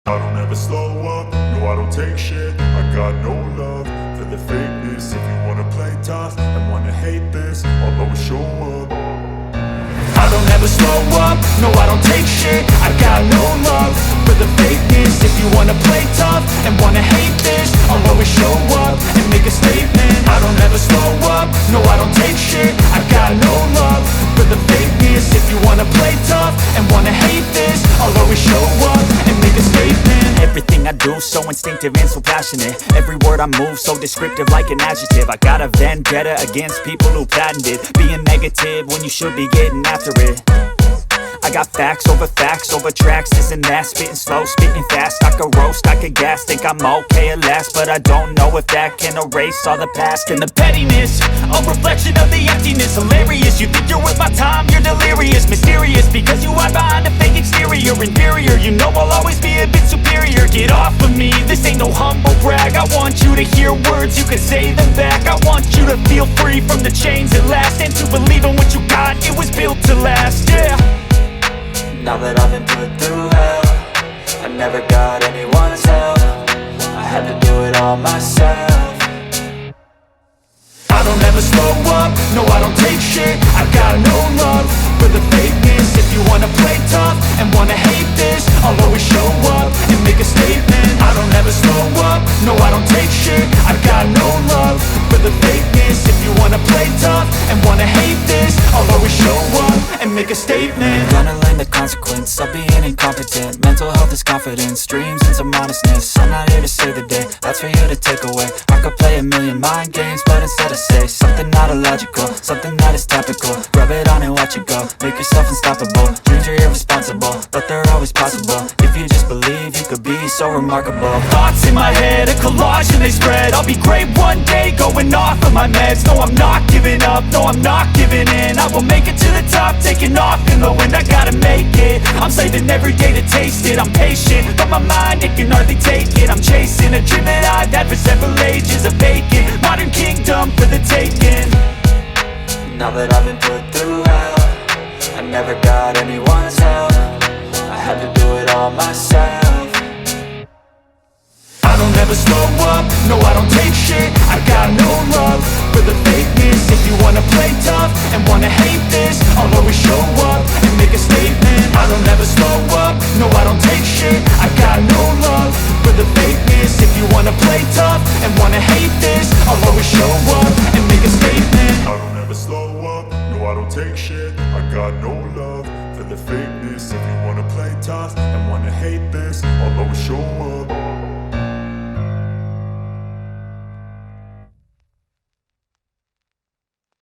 I don't ever slow up, no I don't take shit. I got no love for the fakeness. If you wanna play tough and wanna hate this, I'll always show up. I don't ever slow up, no I don't take shit. I got no love for the fakeness. If you wanna play tough and wanna hate this, I'll always show up and make a statement. I don't ever slow up, no I don't take shit. I got no love for the fakeness. If you wanna play tough and wanna hate this, I'll always show up and make a statement. Everything I do so instinctive and so passionate. Every word I move so descriptive like an adjective. I got a vendetta against people who patented being negative when you should be getting after it. I got facts over tracks, this and that. Spitting slow, spitting fast, I could roast, I could gas. Think I'm okay at last, but I don't know if that can erase all the past. And the pettiness, a reflection of the emptiness. Hilarious, you think you're worth my time, you're delirious. Mysterious, because you hide behind a fake exterior. Inferior, you know I'll always be a bit superior. Get off of me, this ain't no humble brag. I want you to hear words, you can say them back. I want you to feel free from the chains at last, and to believe in what you got, it was built to last, yeah. Now that I've been put through hell, I never got anyone's help. I had to do it all myself. I don't ever slow up, no I don't take shit. I got no love for the fakeness. If you wanna play tough and wanna hate this, I'll always show up and make a statement. I don't ever slow up, no I don't take shit. I got no love for the fakeness. If you wanna play tough and wanna hate this, I'll always show up and make a statement. Gonna learn the consequence of being incompetent. Mental health is confidence, dreams and some honestness. I'm not here to save the day, that's for you to take away. I could play a million mind games, but instead I say something not illogical, something that is topical. Rub it on and watch it go, make yourself unstoppable. Dreams are irresponsible, but they're always possible. If you just believe, you could be so remarkable. Thoughts in my head, a collage and they spread. I'll be great one day, going off of my meds. No, I'm not giving up, no, I'm not giving in. I will make it to the top, taking off in the wind. I gotta make it, I'm saving every day to taste it. I'm patient, but my mind, it can hardly take it. I'm chasing a dream that I've had for several ages. A vacant, modern kingdom for the taking. Now that I've been put through hell, I never got anyone's help. I had to do it all myself. I don't ever slow up, no I don't take shit. I got no love for the fakeness. If you wanna play tough and wanna hate this, I'll always show up and make a statement. I don't ever slow up, no I don't take shit. I got no love for the fakeness. If you wanna play tough and wanna hate this, I'll always show up and make a statement. I don't ever slow up, no I don't take shit. I got no love for the fakeness. If you wanna play tough and wanna hate this, I'll always show up.